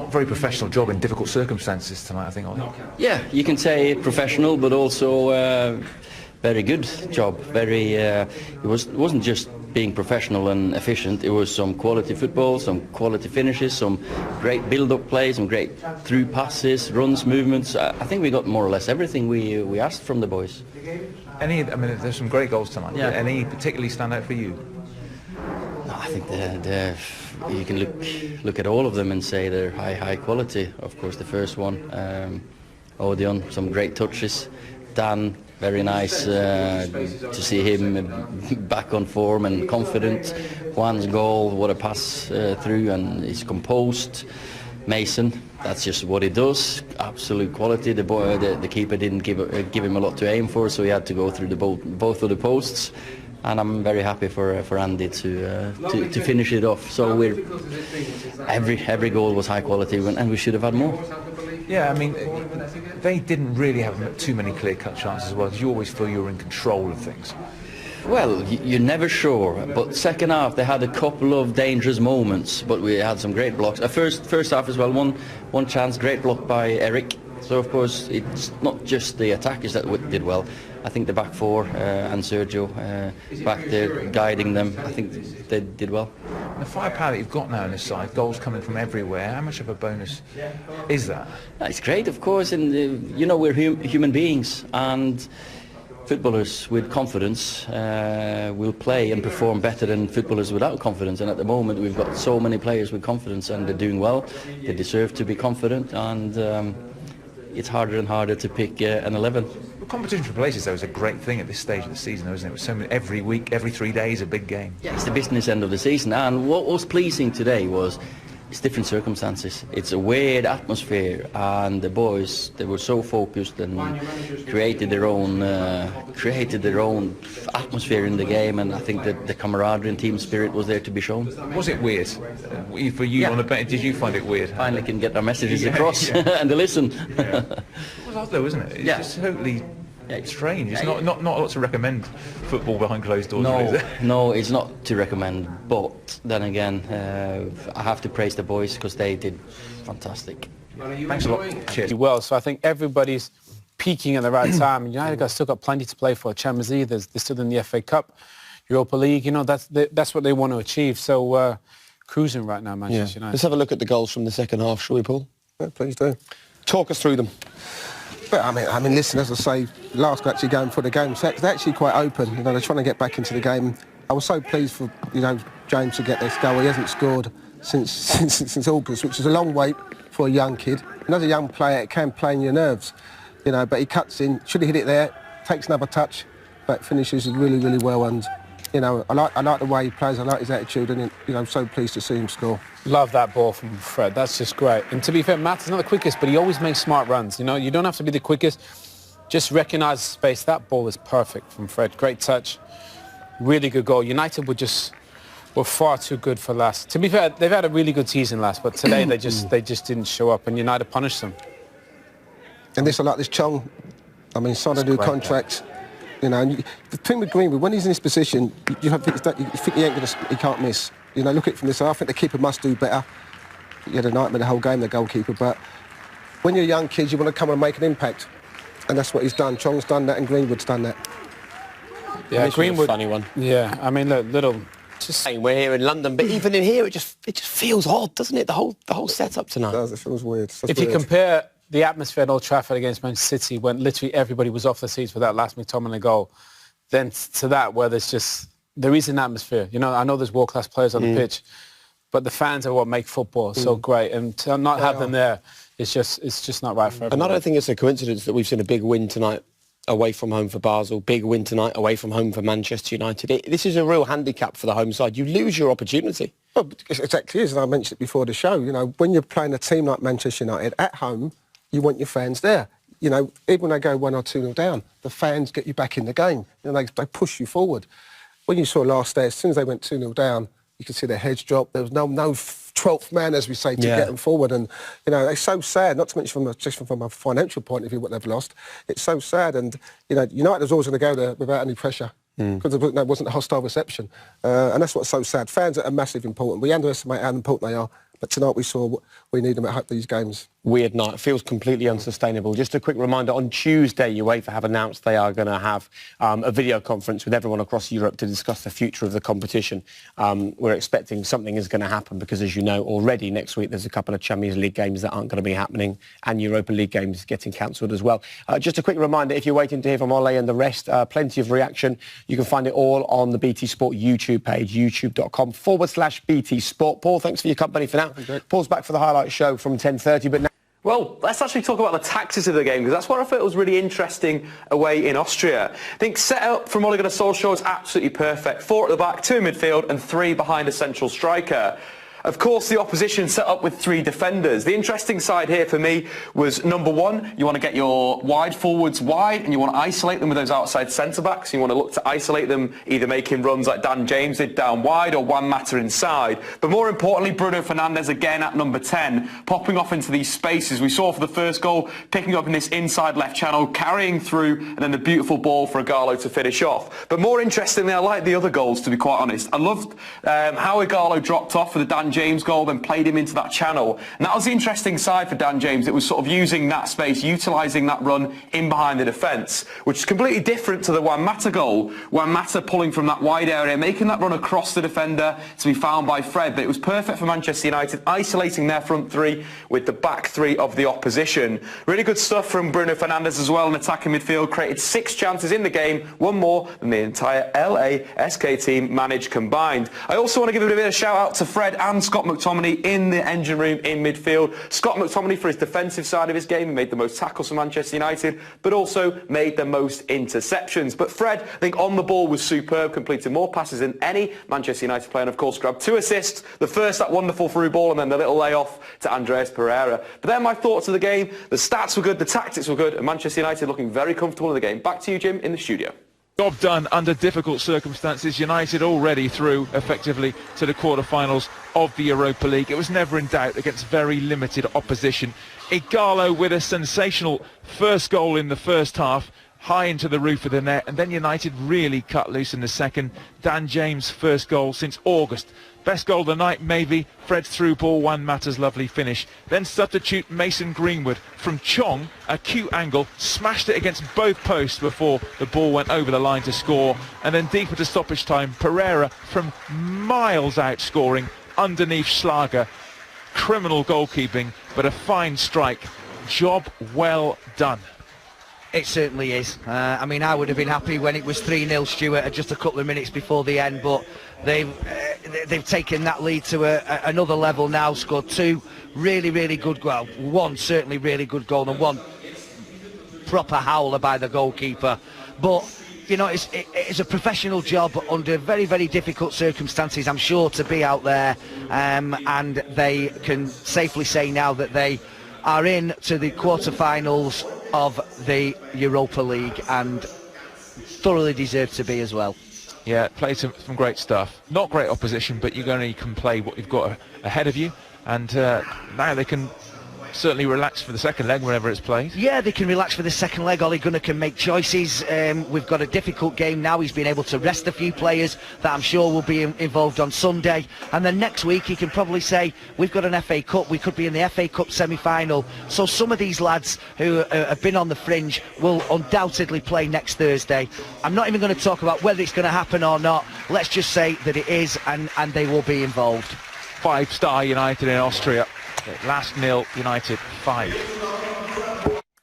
very professional job in difficult circumstances tonight, I think. Yeah, you can say professional, but also very good job. It wasn't just being professional and efficient. It was some quality football, some quality finishes, some great build-up plays, some great through passes, runs, movements. I think we got more or less everything we asked from the boys. I mean, there's some great goals tonight. Yeah. Any particularly stand out for you? No, I think you can look at all of them and say they're high quality. Of course, the first one, Odion, some great touches. Dan, very nice to see him back on form and confident. Juan's goal, what a pass through, and he's composed. Mason, that's just what he does, absolute quality. The keeper didn't give him a lot to aim for, so he had to go through both of the posts. And I'm very happy for Andy to finish it off. So every goal was high quality, and we should have had more. Yeah, I mean, they didn't really have too many clear-cut chances as well. You always feel you were in control of things. Well, you're never sure, but second half they had a couple of dangerous moments, but we had some great blocks. First half as well, one chance, great block by Eric. So of course it's not just the attackers that did well. I think the back four and Sergio back there guiding them, I think they did well. The firepower that you've got now on this side, goals coming from everywhere, how much of a bonus is that? It's great, of course, and you know, we're human beings, and footballers with confidence will play and perform better than footballers without confidence. And at the moment we've got so many players with confidence, and they're doing well. They deserve to be confident, and it's harder and harder to pick an 11. The competition for places, though, is a great thing at this stage of the season, though, isn't it? With so many, every week, every 3 days, a big game. Yeah, it's the business end of the season, and what was pleasing today was it's different circumstances. It's a weird atmosphere, and the boys, they were so focused and created their own atmosphere in the game, and I think that the camaraderie and team spirit was there to be shown. Was it weird for you on the bench? Did you find it weird? Finally can get our messages across and they listen. Yeah. It was odd though, isn't it? It's just totally strange. It's not a lot to recommend football behind closed doors. No, is it? no, it's not to recommend. But then again, I have to praise the boys because they did fantastic. Thanks a lot. Cheers. Well, so I think everybody's peaking at the right time. United still got plenty to play for. Champions League, they're still in the FA Cup, Europa League. You know, that's what they want to achieve. So cruising right now, Manchester United. Let's have a look at the goals from the second half, shall we, Paul? Yeah, please do. Talk us through them. But I mean, listen, as I say, Lask actually going for the game. So they're actually quite open. You know, they're trying to get back into the game. I was so pleased for James to get this goal. He hasn't scored since August, which is a long wait for a young kid. And as a young player, it can play in your nerves. You know, but he cuts in. Should have hit it there. Takes another touch, but finishes really well. And you know, I like the way he plays. I like his attitude, and I'm so pleased to see him score. Love that ball from Fred. That's just great. And to be fair, Matt is not the quickest, but he always makes smart runs. You know, you don't have to be the quickest. Just recognise the space. That ball is perfect from Fred. Great touch. Really good goal. United were far too good for Lask. To be fair, they've had a really good season last, but today they just didn't show up, and United punished them. And I like this Chong. I mean, signed a new contract. You know, and the thing with Greenwood, when he's in this position, you think he can't miss. You know, look at it from this side. I think the keeper must do better. He had a nightmare the whole game, the goalkeeper. But when you're young kids, you want to come and make an impact, and that's what he's done. Chong's done that, and Greenwood's done that. Yeah, Greenwood, funny one. Yeah, I mean, look, little. Just saying, we're here in London, but even in here, it just feels odd, doesn't it? The whole setup tonight. It does. It feels weird. If you compare the atmosphere at Old Trafford against Manchester City, when literally everybody was off the seats for that last McTominay goal, then to that where there is an atmosphere. You know, I know there's world-class players on the pitch, but the fans are what make football so great, and to not have them there, it's just not right for everyone. And I don't think it's a coincidence that we've seen a big win tonight away from home for Basel, big win tonight away from home for Manchester United. This is a real handicap for the home side. You lose your opportunity. Well, it exactly is, and I mentioned it before the show. You know, when you're playing a team like Manchester United at home, you want your fans there. You know, even when they go 1 or 2-0 down, the fans get you back in the game. You know, they push you forward. When you saw last day, as soon as they went 2-0 down, you could see their heads drop. There was no 12th man, as we say, to get them forward. And, you know, it's so sad, not to mention just from a financial point of view, what they've lost. It's so sad. And, you know, United was always going to go there without any pressure because there wasn't a hostile reception. And that's what's so sad. Fans are massively important. We underestimate how important they are. But tonight we saw we need them at these games. Weird night. It feels completely unsustainable. Just a quick reminder, on Tuesday, UEFA have announced they are going to have a video conference with everyone across Europe to discuss the future of the competition. We're expecting something is going to happen because, as you know, already next week there's a couple of Champions League games that aren't going to be happening and Europa League games getting cancelled as well. Just a quick reminder, if you're waiting to hear from Ole and the rest, plenty of reaction. You can find it all on the BT Sport YouTube page, youtube.com/BT Sport. Paul, thanks for your company for now. Paul's back for the highlight show from 10:30, but now... Well, let's actually talk about the tactics of the game, because that's what I thought was really interesting away in Austria. I think set up from Ole Gunnar Solskjaer was absolutely perfect. 4 at the back, 2 in midfield and 3 behind a central striker. Of course, the opposition set up with 3 defenders. The interesting side here for me was, number 1, you want to get your wide forwards wide and you want to isolate them with those outside centre-backs. You want to look to isolate them, either making runs like Dan James did down wide or Juan Mata inside. But more importantly, Bruno Fernandes again at number 10, popping off into these spaces. We saw for the first goal, picking up in this inside left channel, carrying through, and then the beautiful ball for Ighalo to finish off. But more interestingly, I like the other goals, to be quite honest. I loved how Ighalo dropped off for the Dan James goal, then played him into that channel. And that was the interesting side for Dan James. It was sort of using that space, utilising that run in behind the defence, which is completely different to the Juan Mata goal. Juan Mata pulling from that wide area, making that run across the defender to be found by Fred. But it was perfect for Manchester United, isolating their front 3 with the back 3 of the opposition. Really good stuff from Bruno Fernandes as well in attacking midfield. Created 6 chances in the game, 1 more than the entire LASK team managed combined. I also want to give a bit of a shout out to Fred and Scott McTominay in the engine room in midfield. Scott McTominay for his defensive side of his game. He made the most tackles for Manchester United, but also made the most interceptions. But Fred, I think on the ball was superb, completed more passes than any Manchester United player, and of course grabbed 2 assists. The first, that wonderful through ball, and then the little layoff to Andreas Pereira. But then my thoughts of the game, the stats were good, the tactics were good, and Manchester United looking very comfortable in the game. Back to you, Jim, in the studio. Job done under difficult circumstances. United already through effectively to the quarter-finals of the Europa League. It was never in doubt against very limited opposition. Ighalo with a sensational first goal in the first half, high into the roof of the net, and then United really cut loose in the second. Dan James' first goal since August. Best goal of the night, maybe. Fred's through ball, Juan Mata's lovely finish. Then substitute Mason Greenwood from Chong, acute angle, smashed it against both posts before the ball went over the line to score. And then deep into stoppage time, Pereira from miles out scoring underneath Schlager. Criminal goalkeeping, but a fine strike. Job well done. It certainly is. I mean, I would have been happy when it was 3-0 Stuart at just a couple of minutes before the end, but they've taken that lead to another level now, scored 2 really good goals. 1 certainly really good goal and 1 proper howler by the goalkeeper. But, you know, it's a professional job under very difficult circumstances, I'm sure, to be out there, and they can safely say now that they are in to the quarter-finals of the Europa League and thoroughly deserve to be as well. Yeah, played some great stuff. Not great opposition, but you only can play what you've got ahead of you, and now they can certainly relax for the second leg whenever it's played. Yeah, they can relax for the second leg. Ole Gunnar can make choices. We've got a difficult game now. He's been able to rest a few players that I'm sure will be involved on Sunday. And then next week he can probably say, we've got an FA Cup. We could be in the FA Cup semi-final. So some of these lads who have been on the fringe will undoubtedly play next Thursday. I'm not even going to talk about whether it's going to happen or not. Let's just say that it is, and they will be involved. 5-star United in Austria. Lask 0, United 5.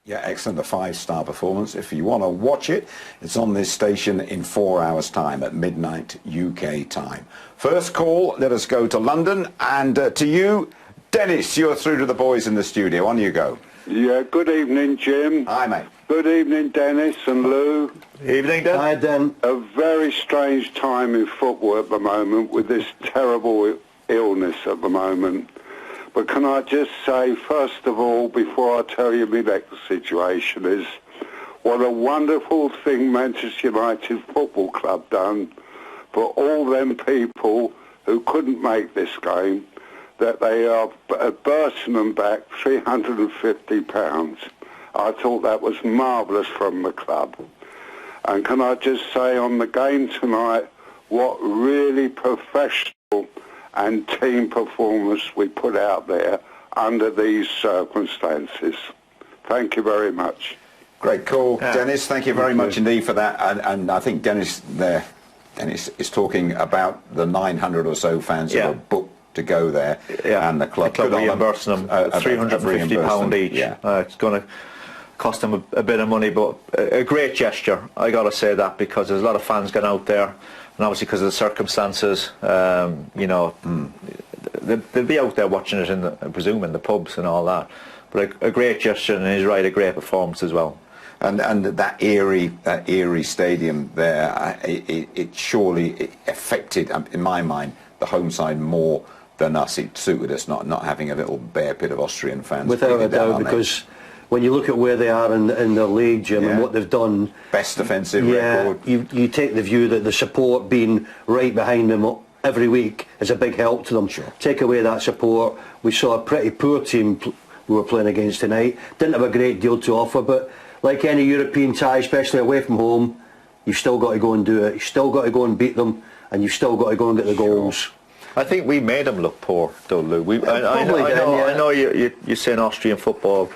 Yeah, excellent. A 5-star performance. If you want to watch it, it's on this station in 4 hours' time at midnight UK time. First call, let us go to London. And to you, Dennis, you're through to the boys in the studio. On you go. Yeah, good evening, Jim. Hi, mate. Good evening, Dennis and Lou. Evening, Dan. Hi, Dan. A very strange time in football at the moment with this terrible illness at the moment. But can I just say, first of all, before I tell you my next situation is, what a wonderful thing Manchester United Football Club done for all them people who couldn't make this game, that they are bursting them back £350. I thought that was marvellous from the club. And can I just say on the game tonight, what really professional and team performance we put out there. under these circumstances. Thank you very much. Great call, Dennis. Thank you very much indeed for that. And I think Dennis is talking about the 900 or so fans who are booked to go there, and the club reimbursing them £350 each. It's going to cost them a bit of money, but a great gesture. I got to say that, because there's a lot of fans going out there, and obviously because of the circumstances, you know, they'll be out there watching it I presume in the pubs and all that. But a great gesture, and he's right, a great performance as well. And that eerie stadium there, it surely affected, in my mind, the home side more than us. It suited us not having a little bear pit of Austrian fans. Without a doubt, because when you look at where they are in the league, Jim, and what they've done, best defensive record. You take the view that the support being right behind them every week is a big help to them. Sure. Take away that support, we saw a pretty poor team we were playing against tonight. Didn't have a great deal to offer, but like any European tie, especially away from home, you've still got to go and do it. You've still got to go and beat them, and you've still got to go and get the goals. I think we made them look poor, though, Lou. I know you're saying Austrian football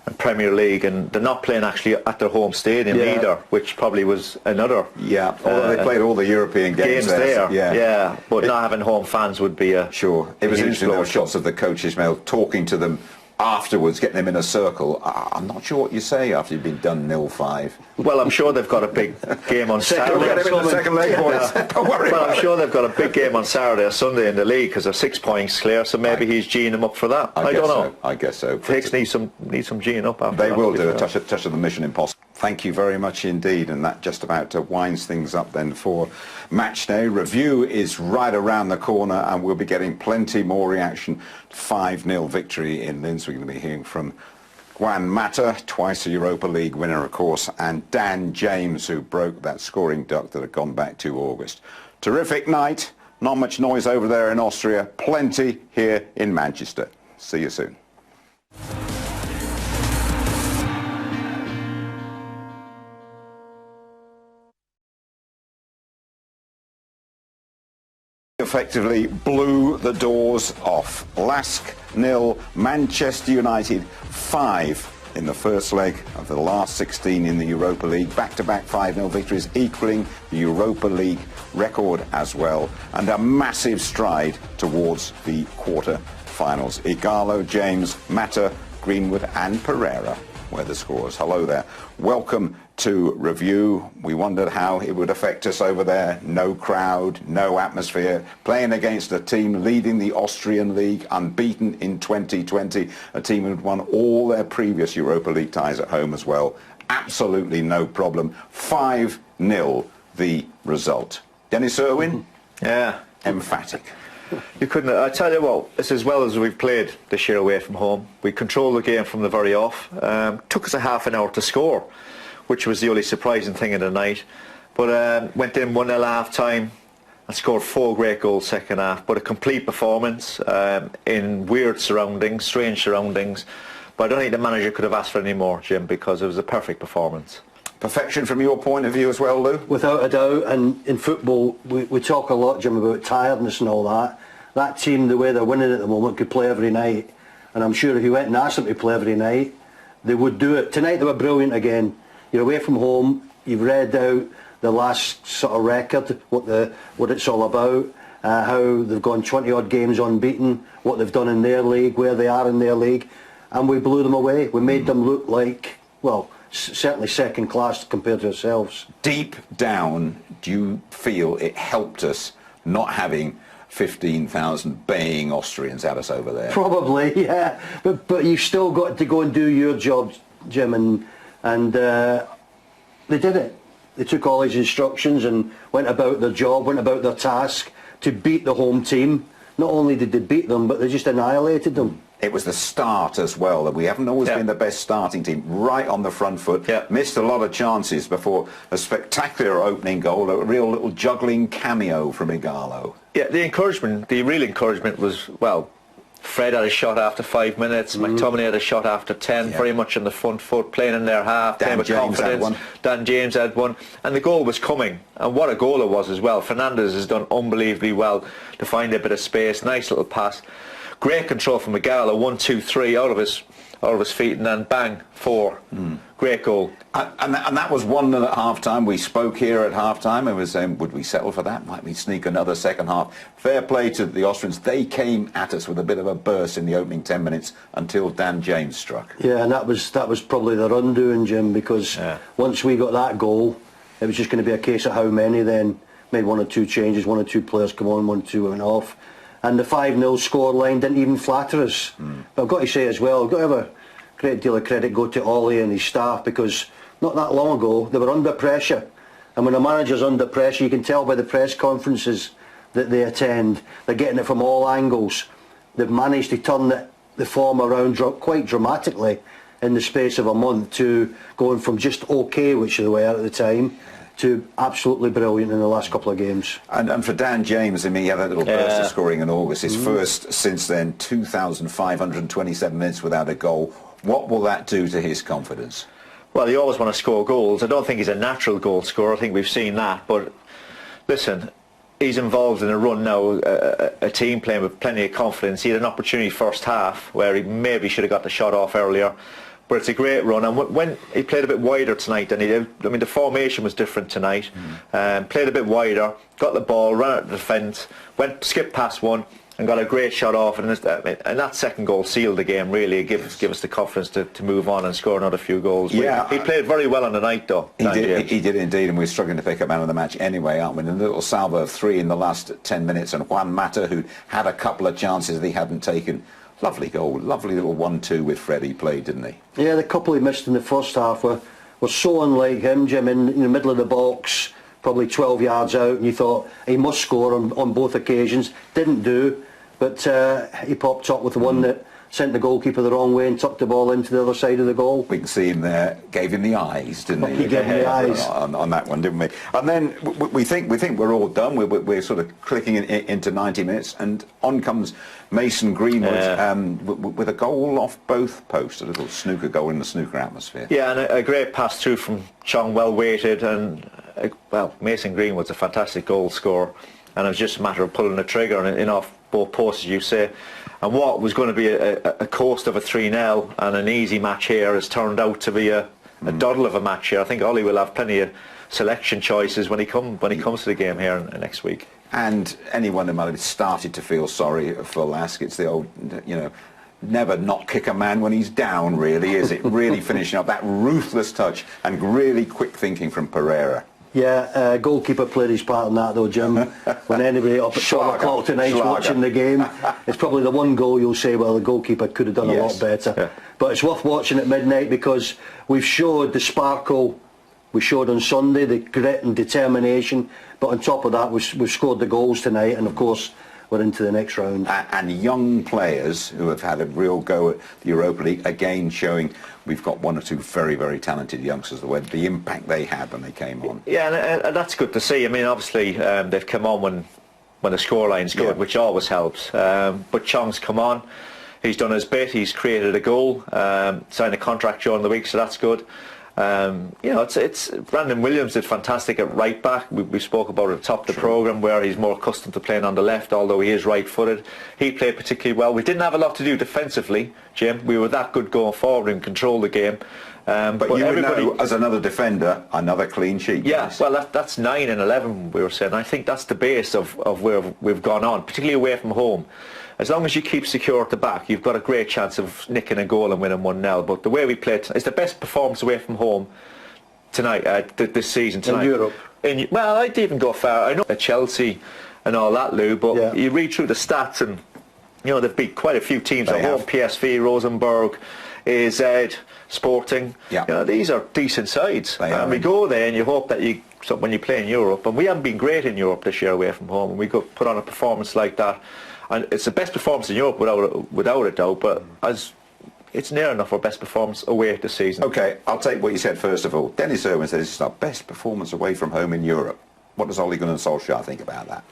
and Premier League, and they're not playing actually at their home stadium either, which probably was another. Although they played all the European games there. But not having home fans would be a It was interesting. There were shots of the coaches, Mel, talking to them afterwards, getting them in a circle. I'm not sure what you say after you've been done 0-5. Well, I'm sure they've got a big game on Saturday. Get him in the second leg, boys. Don't worry. Well, I'm sure they've got a big game on Saturday or Sunday in the league, because they're 6 points clear. So maybe he's geeing them up for that. I don't know. I guess so. Hicks need some geeing up after They that. will do a touch of the Mission Impossible. Thank you very much indeed, and that just about winds things up then for match day. Review is right around the corner, and we'll be getting plenty more reaction. 5-0 victory in Linz. We're going to be hearing from Juan Mata, twice a Europa League winner, of course, and Dan James, who broke that scoring duck that had gone back to August. Terrific night. Not much noise over there in Austria. Plenty here in Manchester. See you soon. Effectively blew the doors off. Lask 0, Manchester United 5 in the first leg of the last 16 in the Europa League. Back-to-back 5-0 victories, equaling the Europa League record as well, and a massive stride towards the quarter-finals. Ighalo, James, Mata, Greenwood and Pereira were the scorers. Hello there. Welcome to Review. We wondered how it would affect us over there. No crowd, no atmosphere, playing against a team leading the Austrian League, unbeaten in 2020, a team who had won all their previous Europa League ties at home as well. Absolutely no problem. 5-0 the result. Dennis Irwin? Yeah. Emphatic. You couldn't. I tell you what, it's as well as we've played this year away from home. We controlled the game from the very off. Took us a half an hour to score, which was the only surprising thing of the night. But went in 1-0 half time and scored 4 great goals second half. But a complete performance in weird surroundings, strange surroundings. But I don't think the manager could have asked for any more, Jim, because it was a perfect performance. Perfection from your point of view as well, Lou? Without a doubt, and in football we talk a lot, Jim, about tiredness and all that. That team, the way they're winning at the moment, could play every night, and I'm sure if you went and asked them to play every night, they would do it. Tonight they were brilliant again. You're away from home, you've read out the last sort of record, what it's all about, how they've gone 20 odd games unbeaten, what they've done in their league, where they are in their league, and we blew them away. We made them look like, well, certainly second class compared to ourselves. Deep down, do you feel it helped us not having 15,000 baying Austrians at us over there? Probably, yeah. But you've still got to go and do your job, Jim, and they did it. They took all his instructions and went about their job, went about their task to beat the home team. Not only did they beat them, but they just annihilated them. It was the start as well, that we haven't always been the best starting team, right on the front foot. Missed a lot of chances before a spectacular opening goal, a real little juggling cameo from Ighalo. Yeah, the real encouragement was, well, Fred had a shot after 5 minutes, McTominay had a shot after 10, very much on the front foot, playing in their half, playing with confidence. Dan James had one, and the goal was coming, and what a goal it was as well. Fernandes has done unbelievably well to find a bit of space, nice little pass. great control from Ighalo, 1, 2, 3 out of his feet, and then bang, 4. Great goal. And that was 1-0 at half-time. We spoke here at half-time and we were saying, would we settle for that? Might we sneak another second half? Fair play to the Austrians. They came at us with a bit of a burst in the opening 10 minutes until Dan James struck. Yeah, and that was probably their undoing, Jim, because once we got that goal, it was just going to be a case of how many then. Made 1 or 2 changes, 1 or 2 players come on, 1 or 2 went off. And the 5-0 scoreline didn't even flatter us. But I've got to say as well, I've got to have a great deal of credit go to Ollie and his staff, because not that long ago they were under pressure, and when a manager's under pressure, you can tell by the press conferences that they attend, they're getting it from all angles. They've managed to turn the form around quite dramatically in the space of a month, to going from just okay, which they were at the time, to absolutely brilliant in the last couple of games. And for Dan James, I mean, he had that little burst of scoring in August, his first since then, 2,527 minutes without a goal. What will that do to his confidence? Well, you always want to score goals. I don't think he's a natural goal scorer. I think we've seen that. But listen, he's involved in a run now, a team playing with plenty of confidence. He had an opportunity first half where he maybe should have got the shot off earlier. But it's a great run, and when he played a bit wider tonight than he did, I mean, the formation was different tonight. Played a bit wider, got the ball, ran out the defence, skipped past one, and got a great shot off. And that second goal sealed the game, really. It gave us the confidence to move on and score another few goals. Yeah, he played very well on the night, though. He did indeed, and we're struggling to pick up man of the match anyway, aren't we? And a little salvo of 3 in the last 10 minutes, and Juan Mata, who had a couple of chances that he hadn't taken. Lovely goal, lovely little 1-2 with Fred he played, didn't he? Yeah, the couple he missed in the first half were so unlike him, Jim, in the middle of the box, probably 12 yards out, and you thought he must score on both occasions. Didn't do, but he popped up with the one that sent the goalkeeper the wrong way and tucked the ball into the other side of the goal. We can see him there, gave him the eyes, didn't he? He gave him the eyes. On that one, didn't we? And then we think we're all done. We're sort of clicking into 90 minutes, and on comes Mason Greenwood with a goal off both posts, a little snooker goal in the snooker atmosphere. Yeah, and a great pass through from Chong, well weighted, and well, Mason Greenwood's a fantastic goal scorer, and it was just a matter of pulling the trigger and off both posts, as you say. And what was going to be a coast of a 3-0 and an easy match here has turned out to be a doddle of a match here. I think Ollie will have plenty of selection choices when he comes to the game here next week. And anyone who might have started to feel sorry for Lask, it's the old, never not kick a man when he's down, really, is it? Really finishing up that ruthless touch and really quick thinking from Pereira. Yeah, goalkeeper played his part in that though, Jim. When anybody up at 12 o'clock tonight's watching the game, it's probably the one goal you'll say, well, the goalkeeper could have done a lot better. Yeah. But it's worth watching at midnight, because we've showed the sparkle we showed on Sunday, the grit and determination, but on top of that we've scored the goals tonight, and of course we're into the next round. And young players who have had a real go at the Europa League, again showing we've got 1 or 2 very, very talented youngsters, the impact they had when they came on. Yeah, and that's good to see. I mean, obviously they've come on when the scoreline's good, which always helps. But Chong's come on, he's done his bit, he's created a goal, signed a contract during the week, so that's good. It's Brandon Williams did fantastic at right back. We spoke about it at the top of the programme, where he's more accustomed to playing on the left, although he is right-footed. He played particularly well. We didn't have a lot to do defensively, Jim. We were that good going forward and controlled the game. But you would know, as another defender, another clean sheet. Yeah, well, that's 9 and 11, we were saying. I think that's the base of where we've gone on, particularly away from home. As long as you keep secure at the back, you've got a great chance of nicking a goal and winning 1-0. But the way we played, it's the best performance away from home tonight, this season tonight. In Europe? Well, I'd even go far. I know Chelsea and all that, Lou, but you read through the stats and, they've beat quite a few teams at home. PSV, Rosenborg, AZ, Sporting. Yeah. These are decent sides. And we go there and you hope that when you play in Europe, and we haven't been great in Europe this year away from home, and we go put on a performance like that. And it's the best performance in Europe without a doubt, but it's near enough our best performance away this season. OK, I'll take what you said first of all. Dennis Irwin says this is our best performance away from home in Europe. What does Ole Gunnar Solskjaer think about that?